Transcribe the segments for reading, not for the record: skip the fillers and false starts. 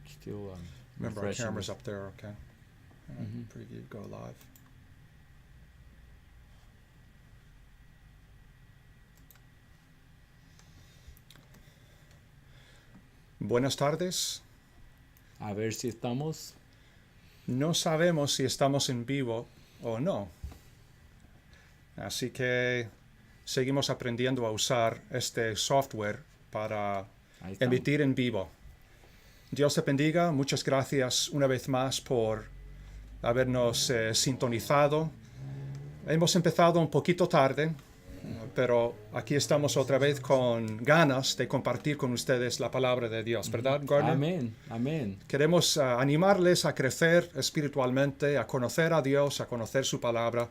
Still Remember, our refreshing camera's this. up there, okay? Preview, go live. Buenas tardes. A ver si estamos. No sabemos si estamos en vivo o no. Así que seguimos aprendiendo a usar este software para Ahí estamos. emitir en vivo. Dios te bendiga. Muchas gracias una vez más por habernos sintonizado. Hemos empezado un poquito tarde, pero aquí estamos otra vez con ganas de compartir con ustedes la palabra de Dios, ¿verdad, Gardner? Amén, amén. Queremos animarles a crecer espiritualmente, a conocer a Dios, a conocer su palabra.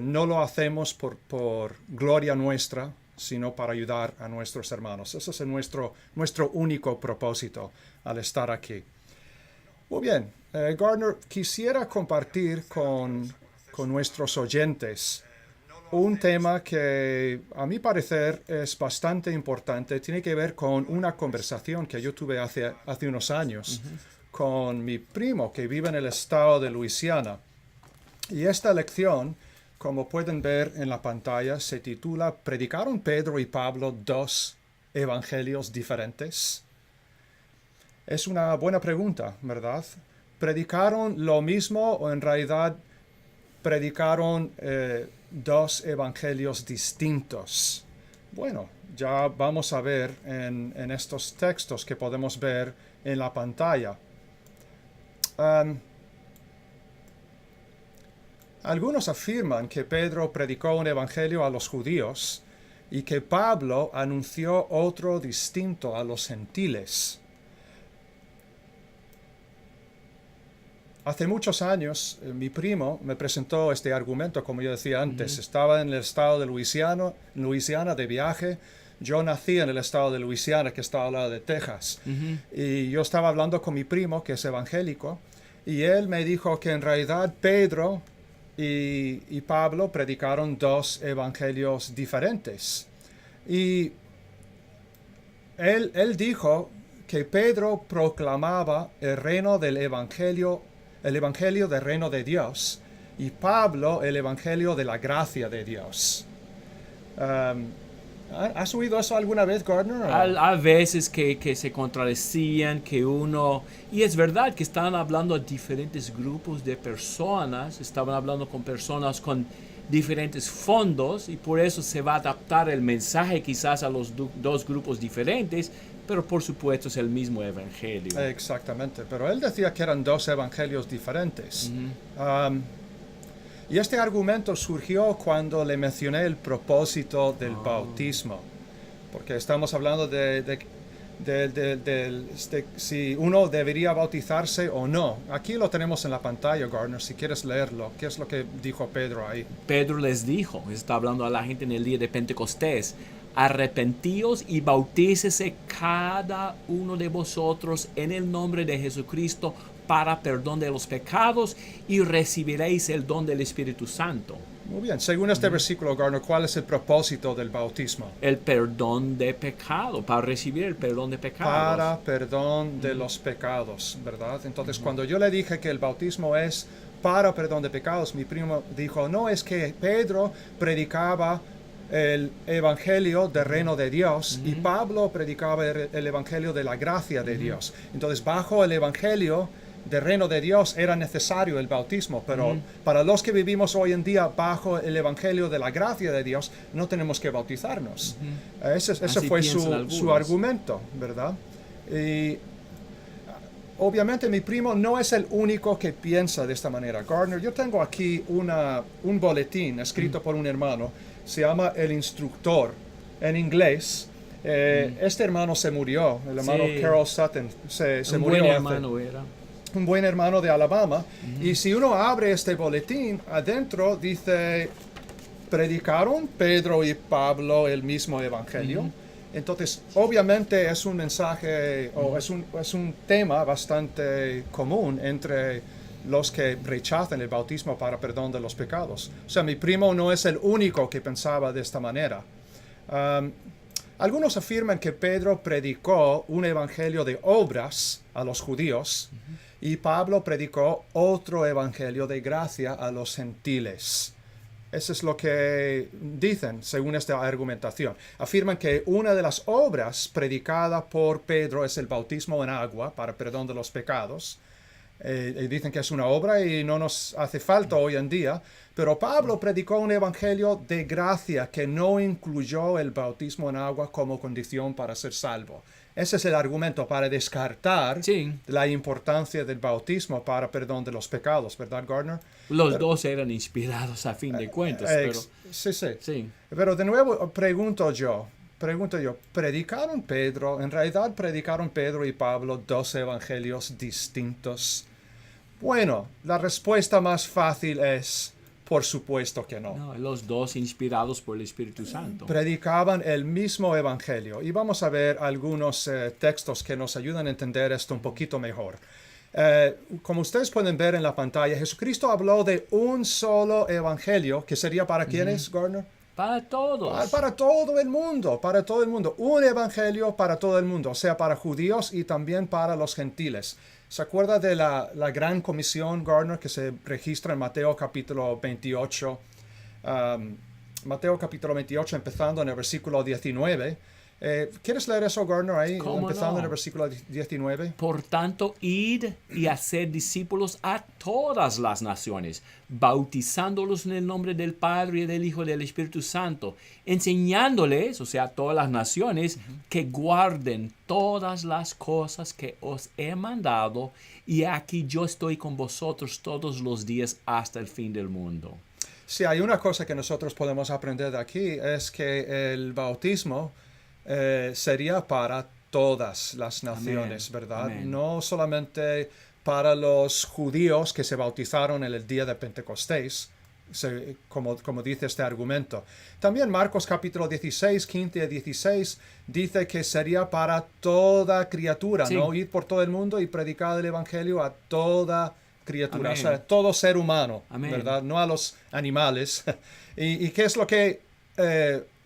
No lo hacemos por gloria nuestra, sino para ayudar a nuestros hermanos. Ese es nuestro único propósito al estar aquí. Muy bien, Gardner, quisiera compartir con nuestros oyentes un tema que a mi parecer es bastante importante. Tiene que ver con una conversación que yo tuve hace unos años con mi primo que vive en el estado de Luisiana. Y esta lección, como pueden ver en la pantalla, se titula ¿Predicaron Pedro y Pablo dos evangelios diferentes? Es una buena pregunta, ¿verdad? ¿Predicaron lo mismo o en realidad predicaron dos evangelios distintos? Bueno, ya vamos a ver en estos textos que podemos ver en la pantalla. Algunos afirman que Pedro predicó un evangelio a los judíos y que Pablo anunció otro distinto a los gentiles. Hace muchos años, mi primo me presentó este argumento, como yo decía antes. Estaba en el estado de Luisiana de viaje. Yo nací en el estado de Luisiana, que está al lado de Texas. Y yo estaba hablando con mi primo, que es evangélico, y él me dijo que en realidad Pedro y Pablo predicaron dos evangelios diferentes. Y él dijo que Pedro proclamaba el reino del evangelio, el evangelio del reino de Dios, y Pablo el evangelio de la gracia de Dios. ¿Has oído eso alguna vez, Gardner? A veces que se contradecían, que uno... Y es verdad que estaban hablando a diferentes grupos de personas, estaban hablando con personas con diferentes fondos, y por eso se va a adaptar el mensaje quizás a los dos grupos diferentes, pero por supuesto es el mismo evangelio. Exactamente, pero él decía que eran dos evangelios diferentes. Y este argumento surgió cuando le mencioné el propósito del bautismo, porque estamos hablando de si uno debería bautizarse o no. Aquí lo tenemos en la pantalla, Gardner, si quieres leerlo. ¿Qué es lo que dijo Pedro ahí? Pedro les dijo, está hablando a la gente en el día de Pentecostés: arrepentíos y bautícese cada uno de vosotros en el nombre de Jesucristo para perdón de los pecados, y recibiréis el don del Espíritu Santo. Muy bien, según este versículo, Gardner, ¿cuál es el propósito del bautismo? El perdón de pecado, para recibir el perdón de pecados. Para perdón de los pecados, ¿verdad? Entonces, cuando yo le dije que el bautismo es para perdón de pecados, mi primo dijo, no, es que Pedro predicaba el evangelio del reino de Dios y Pablo predicaba el evangelio de la gracia de Dios. Entonces, bajo el evangelio del reino de Dios era necesario el bautismo, pero para los que vivimos hoy en día bajo el evangelio de la gracia de Dios, no tenemos que bautizarnos. Ese fue su argumento, ¿verdad? Y obviamente mi primo no es el único que piensa de esta manera. Gardner, yo tengo aquí un boletín escrito por un hermano, se llama El Instructor, en inglés. Este hermano se murió, el hermano Carol Sutton se murió. Buen hermano era. Un buen hermano de Alabama. Y si uno abre este boletín, adentro dice, ¿predicaron Pedro y Pablo el mismo evangelio? Entonces, obviamente es un mensaje, o es un tema bastante común entre los que rechazan el bautismo para perdón de los pecados. O sea, mi primo no es el único que pensaba de esta manera. Algunos afirman que Pedro predicó un evangelio de obras a los judíos y Pablo predicó otro evangelio de gracia a los gentiles. Eso es lo que dicen según esta argumentación. Afirman que una de las obras predicadas por Pedro es el bautismo en agua para perdón de los pecados. Y dicen que es una obra y no nos hace falta hoy en día, pero Pablo predicó un evangelio de gracia que no incluyó el bautismo en agua como condición para ser salvo. Ese es el argumento para descartar Sí. la importancia del bautismo para perdón de los pecados, ¿verdad, Gardner? Los dos eran inspirados a fin de cuentas, pero Sí, sí. sí. Pero de nuevo pregunto yo, ¿predicaron Pedro, en realidad predicaron Pedro y Pablo dos evangelios distintos? Bueno, la respuesta más fácil es, por supuesto que no. No, los dos inspirados por el Espíritu Santo. Predicaban el mismo evangelio. Y vamos a ver algunos textos que nos ayudan a entender esto un poquito mejor. Como ustedes pueden ver en la pantalla, Jesucristo habló de un solo evangelio, que sería para quiénes, Gardner? Para todos. Para todo el mundo, para todo el mundo. Un evangelio para todo el mundo, o sea, para judíos y también para los gentiles. ¿Se acuerda de la gran comisión, Gardner, que se registra en Mateo capítulo 28? Mateo capítulo 28, empezando en el versículo 19. ¿Quieres leer eso, Gardner, ahí? ¿Cómo Empezando no? en el versículo 19. Por tanto, id y haced discípulos a todas las naciones, bautizándolos en el nombre del Padre y del Hijo y del Espíritu Santo, enseñándoles, o sea, a todas las naciones, que guarden todas las cosas que os he mandado, y aquí yo estoy con vosotros todos los días hasta el fin del mundo. Sí, hay una cosa que nosotros podemos aprender de aquí, es que el bautismo sería para todas las naciones, Amén, ¿verdad? amén. No solamente para los judíos que se bautizaron en el día de Pentecostés, como dice este argumento. También Marcos capítulo 16, 15 y 16 dice que sería para toda criatura, Sí. ¿no? Ir por todo el mundo y predicar el evangelio a toda criatura, Amén. o sea, todo ser humano, Amén. ¿verdad? No a los animales. ¿Y qué es lo que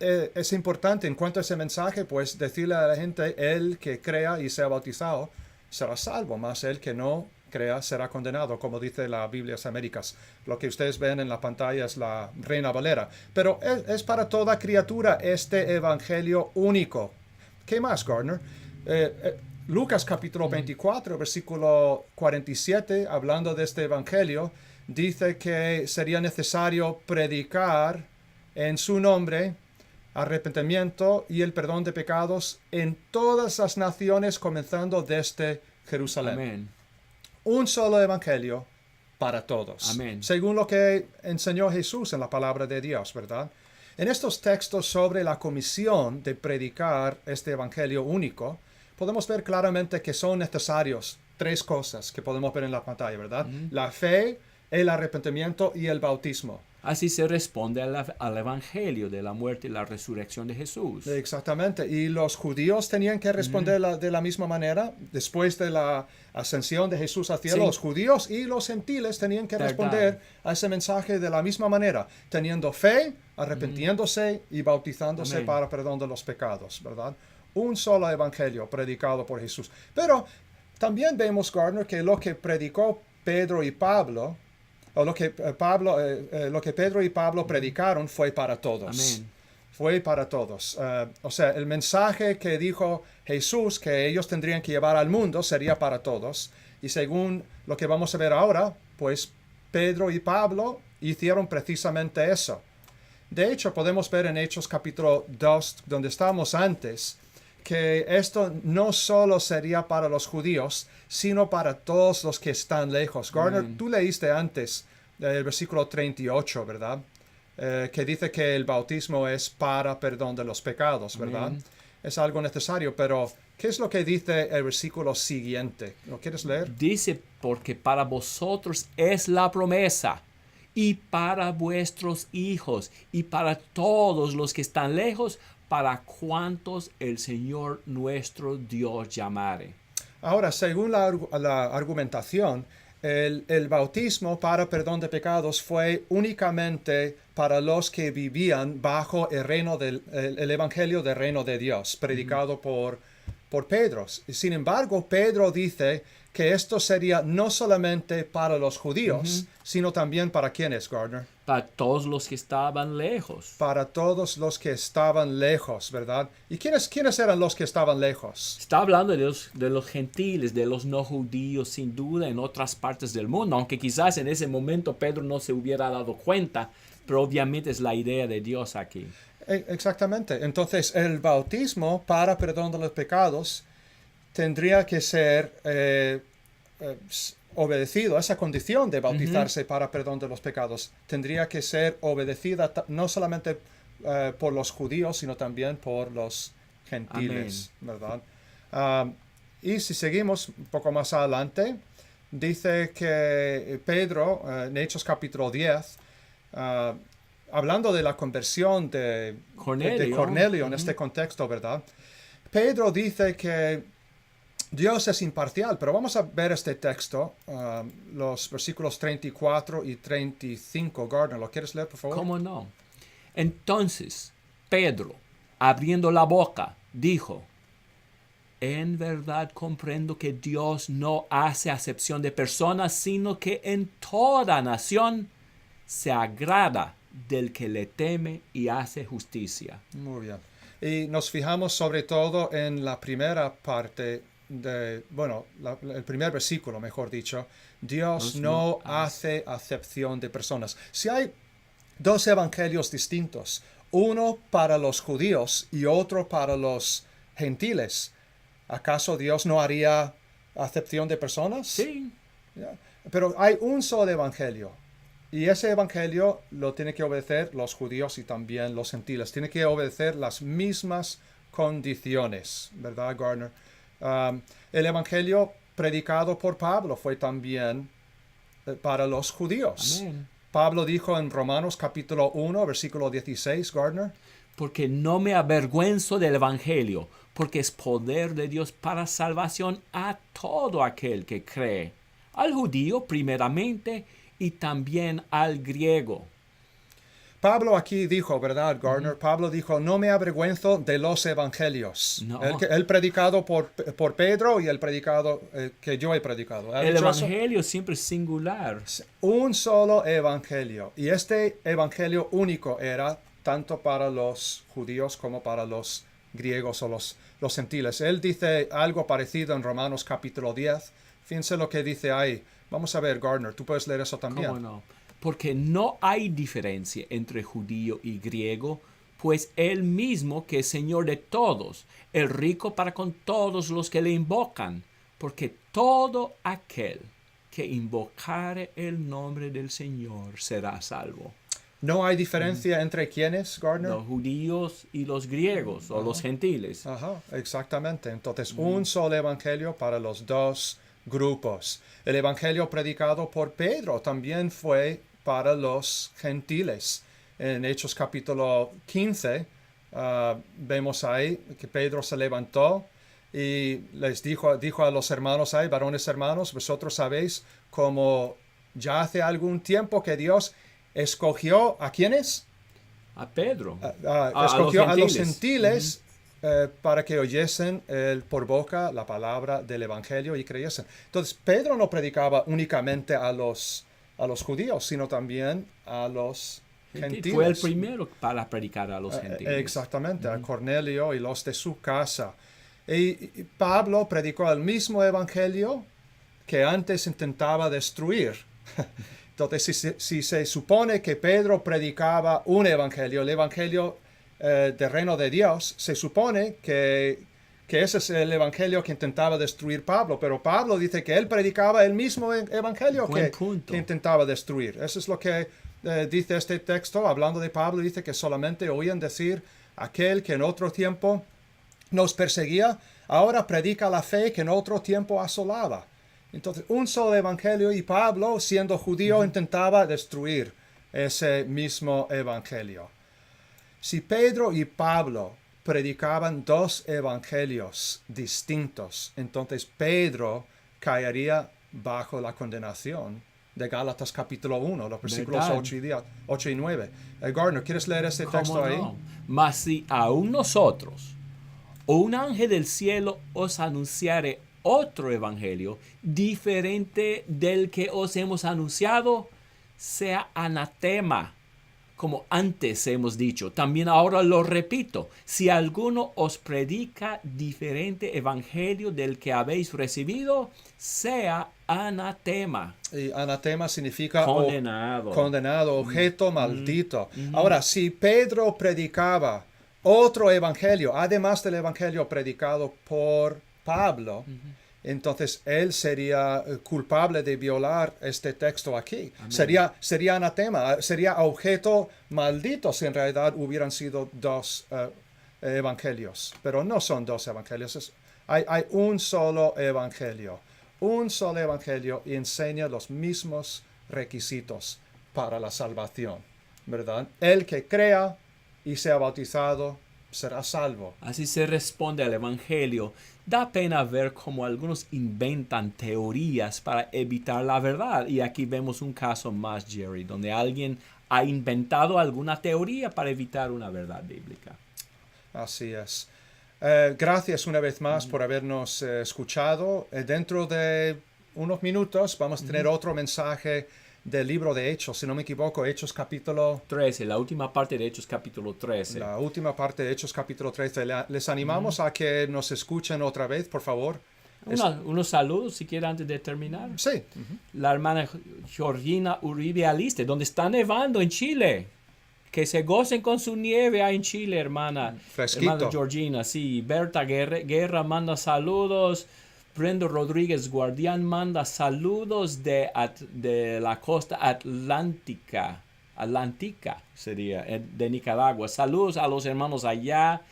es importante en cuanto a ese mensaje? Pues decirle a la gente, el que crea y sea bautizado será salvo, más el que no crea será condenado, como dice la Biblia de las Américas. Lo que ustedes ven en la pantalla es la Reina Valera. Pero es para toda criatura este evangelio único. ¿Qué más, Gardner? Lucas capítulo 24, versículo 47, hablando de este evangelio, dice que sería necesario predicar en su nombre arrepentimiento y el perdón de pecados en todas las naciones, comenzando desde Jerusalén. Amén. Un solo evangelio para todos. Amén. Según lo que enseñó Jesús en la palabra de Dios, ¿verdad? En estos textos sobre la comisión de predicar este evangelio único, podemos ver claramente que son necesarios tres cosas que podemos ver en la pantalla, ¿verdad? La fe, el arrepentimiento y el bautismo. Así se responde al Evangelio de la muerte y la resurrección de Jesús. Exactamente. Y los judíos tenían que responder de la misma manera. Después de la ascensión de Jesús al cielo, Sí. los judíos y los gentiles tenían que Verdad. responder a ese mensaje de la misma manera, teniendo fe, arrepintiéndose y bautizándose Amén. para perdón de los pecados, ¿verdad? Un solo evangelio predicado por Jesús. Pero también vemos, Gardner, que lo que predicó Pedro y Pablo, o lo que Pedro y Pablo predicaron fue para todos. Amén. Fue para todos. O sea, el mensaje que dijo Jesús que ellos tendrían que llevar al mundo sería para todos. Y según lo que vamos a ver ahora, pues Pedro y Pablo hicieron precisamente eso. De hecho, podemos ver en Hechos capítulo 2, donde estábamos antes, que esto no solo sería para los judíos, sino para todos los que están lejos. Gardner, tú leíste antes el versículo 38, ¿verdad? Que dice que el bautismo es para perdón de los pecados, ¿verdad? Amén. Es algo necesario, pero ¿qué es lo que dice el versículo siguiente? ¿Lo quieres leer? Dice, porque para vosotros es la promesa, y para vuestros hijos, y para todos los que están lejos, para cuantos el Señor nuestro Dios llamare. Ahora, según la argumentación, el bautismo para perdón de pecados fue únicamente para los que vivían bajo el evangelio del reino de Dios, predicado por Pedro. Sin embargo, Pedro dice que esto sería no solamente para los judíos, sino también para quienes, Gardner. Para todos los que estaban lejos. Para todos los que estaban lejos, ¿verdad? ¿Y quiénes eran los que estaban lejos? Está hablando de los gentiles, de los no judíos, sin duda, en otras partes del mundo, aunque quizás en ese momento Pedro no se hubiera dado cuenta, pero obviamente es la idea de Dios aquí. Exactamente. Entonces, el bautismo para perdón de los pecados tendría que ser obedecido. Esa condición de bautizarse para perdón de los pecados tendría que ser obedecida no solamente por los judíos, sino también por los gentiles, ¿verdad? Y si seguimos un poco más adelante, dice que Pedro, en Hechos capítulo 10, hablando de la conversión de Cornelio en este contexto, ¿verdad? Pedro dice que Dios es imparcial, pero vamos a ver este texto, los versículos 34 y 35. Gardner, ¿lo quieres leer, por favor? ¿Cómo no? Entonces, Pedro, abriendo la boca, dijo, en verdad comprendo que Dios no hace acepción de personas, sino que en toda nación se agrada del que le teme y hace justicia. Muy bien. Y nos fijamos sobre todo en la primera parte el primer versículo, mejor dicho. Dios no hace acepción de personas. Si hay dos evangelios distintos, uno para los judíos y otro para los gentiles, ¿acaso Dios no haría acepción de personas? Sí. Pero hay un solo evangelio. Y ese evangelio lo tienen que obedecer los judíos y también los gentiles. Tienen que obedecer las mismas condiciones, ¿verdad, Gardner? El evangelio predicado por Pablo fue también para los judíos. Amén. Pablo dijo en Romanos capítulo 1, versículo 16, Gardner. Porque no me avergüenzo del evangelio, porque es poder de Dios para salvación a todo aquel que cree, al judío primeramente y también al griego. Pablo aquí dijo, ¿verdad, Gardner? Pablo dijo, no me avergüenzo de los evangelios. No. El predicado por Pedro y el predicado que yo he predicado. El evangelio siempre es singular. Un solo evangelio. Y este evangelio único era tanto para los judíos como para los griegos o los gentiles. Él dice algo parecido en Romanos capítulo 10. Fíjense lo que dice ahí. Vamos a ver, Gardner, tú puedes leer eso también. ¿Cómo no? Porque no hay diferencia entre judío y griego, pues él mismo que es Señor de todos, el rico para con todos los que le invocan, porque todo aquel que invocare el nombre del Señor será salvo. ¿No hay diferencia entre quiénes, Gardner? Los judíos y los griegos o los gentiles. Ajá, exactamente. Entonces, un solo evangelio para los dos grupos. El evangelio predicado por Pedro también fue para los gentiles. En Hechos capítulo 15, vemos ahí que Pedro se levantó y les dijo a los hermanos ahí, varones hermanos, vosotros sabéis como ya hace algún tiempo que Dios escogió ¿a quiénes? A Pedro. Escogió a los gentiles para que oyesen por boca la palabra del evangelio y creyesen. Entonces, Pedro no predicaba únicamente a los judíos, sino también a los gentiles. Fue el primero para predicar a los gentiles. Exactamente, a Cornelio y los de su casa. Y Pablo predicó el mismo evangelio que antes intentaba destruir. Entonces, si se supone que Pedro predicaba un evangelio, el evangelio del reino de Dios, se supone que ese es el evangelio que intentaba destruir Pablo, pero Pablo dice que él predicaba el mismo evangelio que intentaba destruir. Eso es lo que dice este texto, hablando de Pablo, dice que solamente oían decir aquel que en otro tiempo nos perseguía, ahora predica la fe que en otro tiempo asolaba. Entonces, un solo evangelio y Pablo, siendo judío, intentaba destruir ese mismo evangelio. Si Pedro y Pablo predicaban dos evangelios distintos, entonces Pedro caería bajo la condenación de Gálatas capítulo 1, los versículos ¿Verdad? 8 y 9. Gardner, ¿quieres leer ese texto ¿Cómo ahí? no? Mas si aún nosotros o un ángel del cielo os anunciare otro evangelio diferente del que os hemos anunciado, sea anatema, como antes hemos dicho. También ahora lo repito, si alguno os predica diferente evangelio del que habéis recibido, sea anatema. Y anatema significa Condenado. condenado, objeto maldito. Ahora, si Pedro predicaba otro evangelio, además del evangelio predicado por Pablo, entonces él sería culpable de violar este texto aquí. Sería anatema, sería objeto maldito si en realidad hubieran sido dos evangelios. Pero no son dos evangelios, hay un solo evangelio. Un solo evangelio y enseña los mismos requisitos para la salvación, ¿verdad? El que crea y sea bautizado será salvo. Así se responde al evangelio. Da pena ver cómo algunos inventan teorías para evitar la verdad. Y aquí vemos un caso más, Jerry, donde alguien ha inventado alguna teoría para evitar una verdad bíblica. Así es. Gracias una vez más por habernos escuchado. Dentro de unos minutos vamos a tener otro mensaje del libro de Hechos, si no me equivoco, Hechos capítulo 13, la última parte de Hechos capítulo 13. La última parte de Hechos capítulo 13. Les animamos a que nos escuchen otra vez, por favor. Unos saludos, si quiere, antes de terminar. Sí. La hermana Georgina Uribe Aliste, donde está nevando en Chile. Que se gocen con su nieve ahí en Chile, hermana. Fresquito. Hermana Georgina, sí. Berta Guerra manda saludos. Brendo Rodríguez Guardián manda saludos de la costa atlántica sería, de Nicaragua. Saludos a los hermanos allá.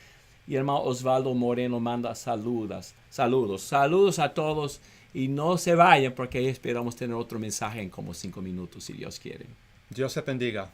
Y hermano Osvaldo Moreno manda saludos. Saludos a todos. Y no se vayan porque esperamos tener otro mensaje en como 5 minutos, si Dios quiere. Dios te bendiga.